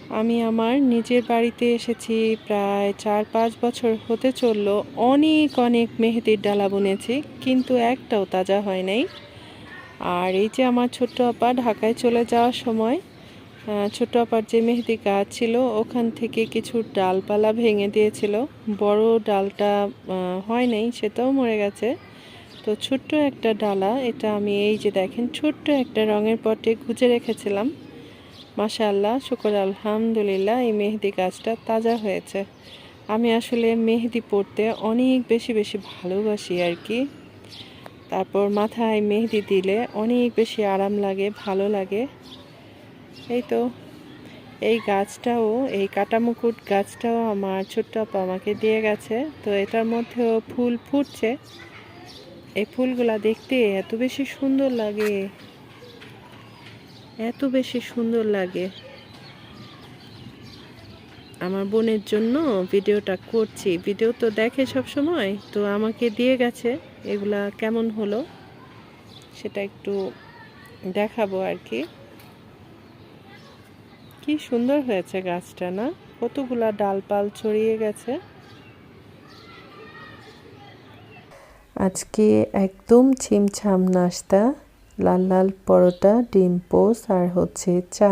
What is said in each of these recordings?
আমি আমার নিজের বাড়িতে এসেছি প্রায় 4-5 বছর হতে চললো। অনেক অনেক মেহেদির ডালা বুনেছি, কিন্তু একটাও তাজা হয় নাই। আর এই যে আমার ছোট্ট আপা ঢাকায় চলে যাওয়ার সময় ছোট্ট আপার যে মেহেদি গাছ ছিল ওখান থেকে কিছু ডালপালা ভেঙে দিয়েছিল। বড় ডালটা হয় নাই, সেটাও মরে গেছে। তো ছোট্ট একটা ডালা, এটা আমি এই যে দেখেন ছোট্ট একটা রঙের পটে গুজে রেখেছিলাম। মাশাআল্লাহ, শুকর আলহামদুলিল্লাহ, এই মেহেদি গাছটা তাজা হয়েছে। আমি আসলে মেহেদি পরতে অনেক বেশি বেশি ভালোবাসি আর কি। তারপর মাথায় মেহেদি দিলে অনেক বেশি আরাম লাগে, ভালো লাগে। এই তো এই গাছটাও, এই কাটামুকুট গাছটাও আমার ছোট্ট আপা আমাকে দিয়ে গেছে। তো এটার মধ্যেও ফুল ফুটছে। এই ফুলগুলা দেখতে এত বেশি সুন্দর লাগে, এত বেশি সুন্দর লাগে। আমার বোনের জন্য ভিডিওটা করছি, ভিডিও তো দেখে সব সময়, তো আমাকে দিয়ে গেছে। এগুলা কেমন হলো সেটা একটু দেখাবো আর কি। কি সুন্দর হয়েছে গাছটা, না? কতগুলা ডালপাল ছড়িয়ে গেছে। আজকে একদম ছিমছাম নাস্তা, লাল লাল পরোটা, ডিম পোচ আর হচ্ছে চা।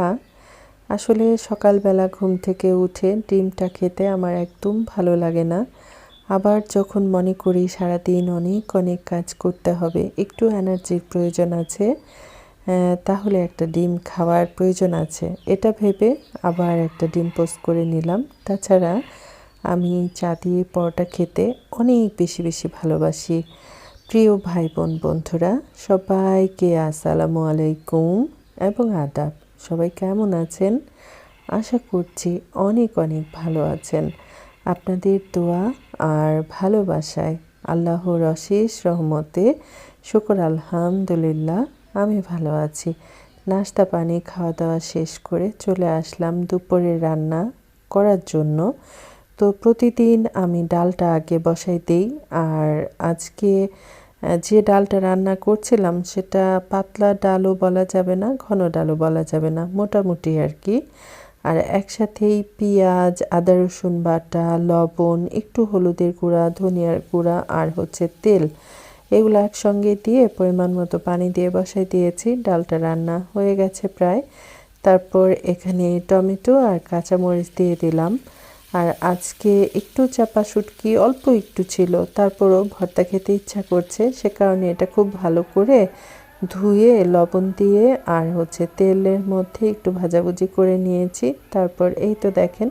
আসলে সকালবেলা ঘুম থেকে উঠে ডিমটা খেতে আমার একদম ভালো লাগে না। আবার যখন মনে করি সারাদিন অনেক অনেক কাজ করতে হবে, একটু এনার্জির প্রয়োজন আছে, তাহলে একটা ডিম খাওয়ার প্রয়োজন আছে, এটা ভেবে আবার একটা ডিম পোস্ট করে নিলাম। তাছাড়া আমি চা দিয়ে পরোটা খেতে অনেক বেশি বেশি ভালোবাসি। প্রিয় ভাই বোন বন্ধুরা সবাইকে আসসালামু আলাইকুম এবং আদাব। সবাই কেমন আছেন? আশা করছি অনেক অনেক ভালো আছেন। আপনাদের দোয়া আর ভালোবাসায় আল্লাহর অশেষ রহমতে শুকর আলহামদুলিল্লাহ আমি ভালো আছি। নাস্তা পানি খাওয়া দাওয়া শেষ করে চলে আসলাম দুপুরের রান্না করার জন্য। তো প্রতিদিন আমি ডালটা আগে বসাই দিই। আর আজকে যে ডালটা রান্না করছিলাম সেটা পাতলা ডালও বলা যাবে না, ঘন ডালও বলা যাবে না, মোটামুটি আর কি। আর একসাথেই পেঁয়াজ, আদা রসুন বাটা, লবণ, একটু হলুদের গুঁড়া, ধনিয়ার গুঁড়া আর হচ্ছে তেল, এগুলো একসঙ্গে দিয়ে পরিমাণ মতো পানি দিয়ে বসাই দিয়েছি। ডালটা রান্না হয়ে গেছে প্রায়। তারপর এখানে টমেটো আর কাঁচামরিচ দিয়ে দিলাম। আর আজকে একটু চাপা শুটকি অল্প একটু ছিল, তারপরও ভর্তা খেতে ইচ্ছা করছে, সে কারণে এটা খুব ভালো করে ধুয়ে লবণ দিয়ে আর হচ্ছে তেলের মধ্যে একটু ভাজাভুজি করে নিয়েছি। তারপর এই তো দেখেন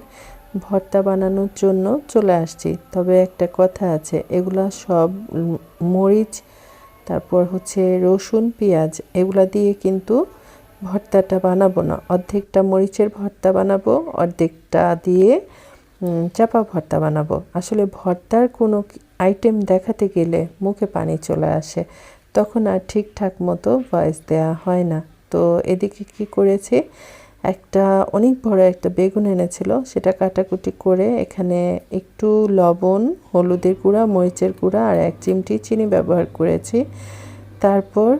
ভর্তা বানানোর জন্য চলে আসছি। তবে একটা কথা আছে, এগুলা সব মরিচ, তারপর হচ্ছে রসুন, পেঁয়াজ, এগুলা দিয়ে কিন্তু ভর্তাটা বানাবো না। অর্ধেকটা মরিচের ভর্তা বানাবো, অর্ধেকটা দিয়ে চাপা ভর্তা বানাবো। আসলে ভর্তার কোনো আইটেম দেখাতে গেলে মুখে পানি চলে আসে, তখন আর ঠিকঠাক মতো ভয়েস দেওয়া হয় না। তো এদিকে কি করেছি, একটা অনেক বড় একটা বেগুন এনেছিল, সেটা কাটাকুটি করে এখানে একটু লবণ, হলুদের গুঁড়া, মরিচের গুঁড়া আর 1 চিমটি চিনি ব্যবহার করেছি। তারপর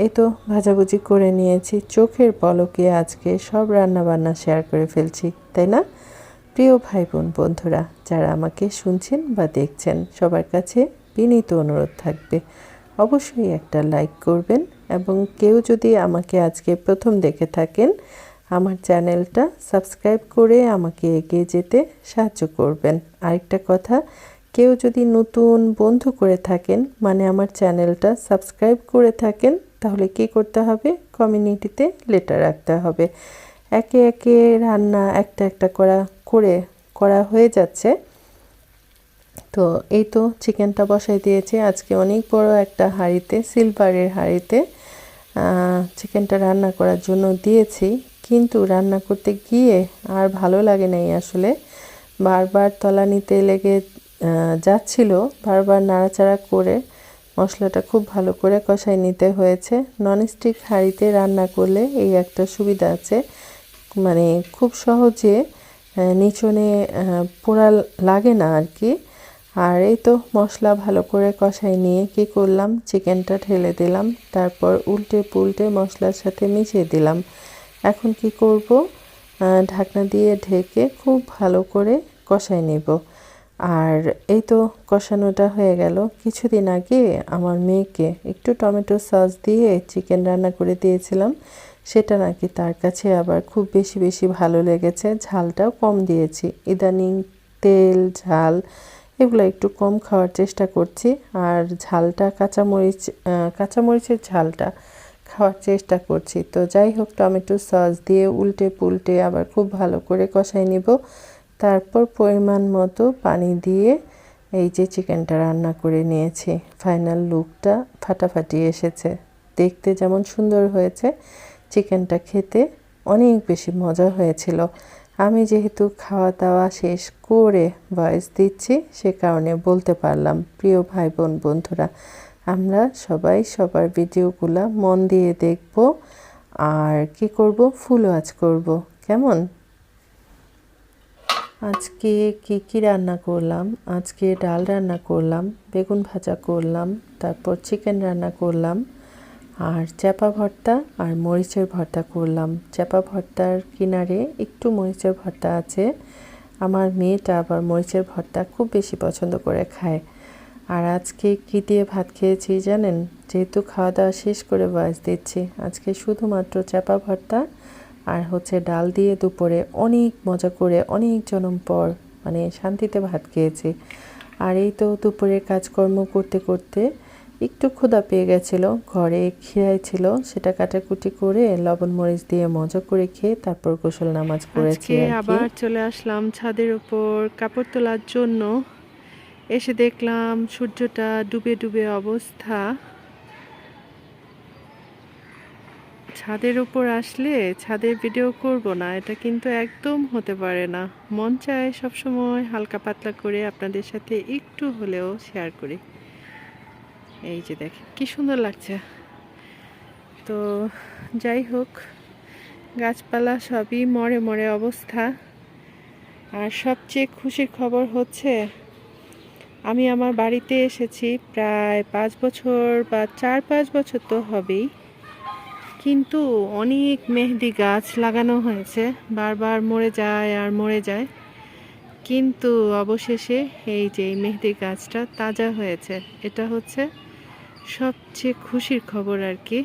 এই তো ভাজাভুজি করে নিয়েছি। চোখের পলকে আজকে সব রান্নাবান্না শেয়ার করে ফেলছি, তাই না? প্রিয় ভাই বোন বন্ধুরা যারা আমাকে শুনছেন বা দেখছেন, সবার কাছে বিনীত অনুরোধ থাকবে অবশ্যই একটা লাইক করবেন, এবং কেউ যদি আমাকে আজকে প্রথম দেখে থাকেন আমার চ্যানেলটা সাবস্ক্রাইব করে আমাকে এগিয়ে যেতে সাহায্য করবেন। আরেকটা কথা, কেউ যদি নতুন বন্ধু করে থাকেন, মানে আমার চ্যানেলটা সাবস্ক্রাইব করে থাকেন, তাহলে কি করতে হবে, কমিউনিটিতে লেটার রাখতে হবে। একে একে রান্না একটা একটা করা হয়ে যাচ্ছে। তো এই তো চিকেনটা বসাই দিয়েছি আজকে অনেক বড় একটা হাঁড়িতে, সিলভারের হাঁড়িতে চিকেনটা রান্না করার জন্য দিয়েছি। কিন্তু রান্না করতে গিয়ে আর ভালো লাগে নাই আসলে, বারবার তলানিতে লেগে যাচ্ছিল, বারবার নাড়াচাড়া করে মশলাটা খুব ভালো করে কষাই নিতে হয়েছে। ননস্টিক হাঁড়িতে রান্না করলে এই একটা সুবিধা আছে, মানে খুব সহজে নিচনে পোড়া লাগে না আর কি। আর এই তো মশলা ভালো করে কষাই নিয়ে কি করলাম, চিকেনটা ঢেলে দিলাম, তারপর উল্টে পুল্টে মশলার সাথে মিশিয়ে দিলাম। এখন কি করব, ঢাকনা দিয়ে ঢেকে খুব ভালো করে কষাই নেব। আর এই তো কষানোটা হয়ে গেল। কিছুদিন আগে আমার মেয়েকে একটু টমেটো সস দিয়ে চিকেন রান্না করে দিয়েছিলাম, সেটা নাকি তার কাছে আবার খুব বেশি বেশি ভালো লেগেছে। ঝালটাও কম দিয়েছি, ইদানিং তেল ঝাল এগুলো একটু কম খাওয়ার চেষ্টা করছি। আর ঝালটা কাঁচামরিচের ঝালটা খাওয়ার চেষ্টা করছি। তো যাই হোক, টমেটো সস দিয়ে উল্টে পুল্টে আবার খুব ভালো করে কষাই নিব। তারপর পরিমাণ মতো পানি দিয়ে এই যে চিকেনটা রান্না করে নিয়েছি। ফাইনাল লুকটা ফাটাফাটি এসেছে, দেখতে যেমন সুন্দর হয়েছে, চিকেনটা খেতে অনেক বেশি মজা হয়েছিল। আমি যেহেতু খাওয়া দাওয়া শেষ করে ভয়েস দিচ্ছি, সে কারণে বলতে পারলাম। প্রিয় ভাই বোন বন্ধুরা, আমরা সবাই সবার ভিডিওগুলো মন দিয়ে দেখব, আর কি করব, ফুল ওয়াচ করব। কেমন? আজকে কি রান্না করলাম? আজকে ডাল রান্না করলাম, বেগুন ভাজা করলাম, তারপর চিকেন রান্না করলাম, আর চাপা ভর্তা আর মরিচের ভর্তা করলাম। চাপা ভর্তার কিনারে একটু মরিচের ভর্তা আছে। আমার মেয়েটা আবার মরিচের ভর্তা খুব বেশি পছন্দ করে খায়। আর আজকে কি দিয়ে ভাত খেয়েছি জানেন? যেহেতু খাওয়া দাওয়া শেষ করে ভয়েস দিচ্ছি, আজকে শুধুমাত্র চাপা ভর্তা আর হচ্ছে ডাল দিয়ে দুপুরে অনেক মজা করে অনেক জনম পর মানে শান্তিতে ভাত খেয়েছি। আর এই তো দুপুরে কাজকর্ম করতে করতে একটু ক্ষুধা পেয়ে গেছিলো। ঘরে খিরাই ছিল, সেটা কাটাকুটি করে লবণ মরিচ দিয়ে মজা করে খেয়ে তারপর গোসল নামাজ করেছি। আবার চলে আসলাম ছাদের উপর কাপড় তোলার জন্য। এসে দেখলাম সূর্যটা ডুবে ডুবে অবস্থা। ছাদের উপর আসলে ছাদের ভিডিও করব না, এটা কিন্তু একদম হতে পারে না। মন চায় সবসময় হালকা পাতলা করে আপনাদের সাথে একটু হলেও শেয়ার করি। এই যে দেখেন কি সুন্দর লাগছে। তো যাই হোক, গাছপালা সবই মরে মরে অবস্থা। আর সবচেয়ে খুশির খবর হচ্ছে, আমি আমার বাড়িতে এসেছি প্রায় 5 বছর বা 4-5 বছর তো হবেই, কিন্তু অনেক মেহেদি গাছ লাগানো হয়েছে, বারবার মরে যায় আর মরে যায়, কিন্তু অবশেষে এই যে মেহেদি গাছটা তাজা হয়েছে। এটা হচ্ছে সবচেয়ে খুশির খবর আর কি।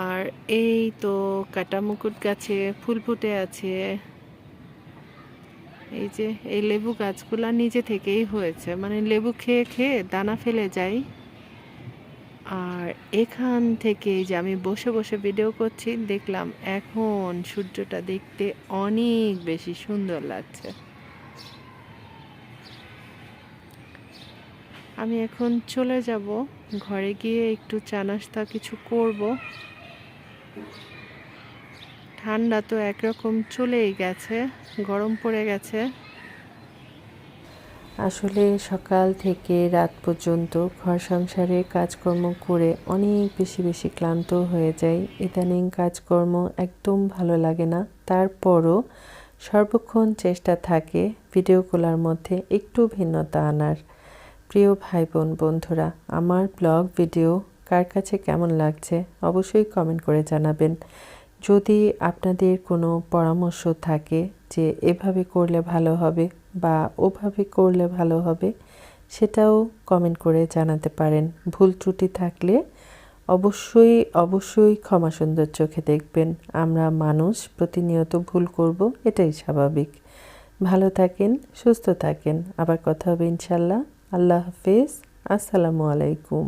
আর এই তো কাটা মুকুট গাছে ফুল ফুটে আছে। এই যে এই লেবু গাছগুলা নিজে থেকেই হয়েছে, মানে লেবু খেয়ে খেয়ে দানা ফেলে যায়। আর এখান থেকে যে আমি বসে বসে ভিডিও করছি, দেখলাম এখন সূর্যটা দেখতে অনেক বেশি সুন্দর লাগছে। আমি এখন চলে যাব ঘরে, গিয়ে একটু চা নাস্তা কিছু করব। ঠান্ডা তো একরকম চলেই গেছে, গরম পড়ে গেছে। আসলে সকাল থেকে রাত পর্যন্ত ঘর সংসারে কাজকর্ম করে অনেক বেশি বেশি ক্লান্ত হয়ে যাই। ইদানিং কাজকর্ম একদম ভালো লাগে না, তারপরও সর্বক্ষণ চেষ্টা থাকে ভিডিওগুলোর মধ্যে একটু ভিন্নতা আনার। প্রিয় ভাই বোন বন্ধুরা, আমার ব্লগ ভিডিও কার কাছে কেমন লাগছে অবশ্যই কমেন্ট করে জানাবেন। যদি আপনাদের কোনো পরামর্শ থাকে যে এভাবে করলে ভালো হবে বা ওভাবে করলে ভালো হবে, সেটাও কমেন্ট করে জানাতে পারেন। ভুল ত্রুটি থাকলে অবশ্যই অবশ্যই ক্ষমা সুন্দর চোখে দেখবেন। আমরা মানুষ, প্রতিনিয়ত ভুল করব, এটাই স্বাভাবিক। ভালো থাকেন, সুস্থ থাকেন, আবার কথা হবে ইনশাল্লাহ। আল্লাহ হাফেজ, আসসালামু আলাইকুম।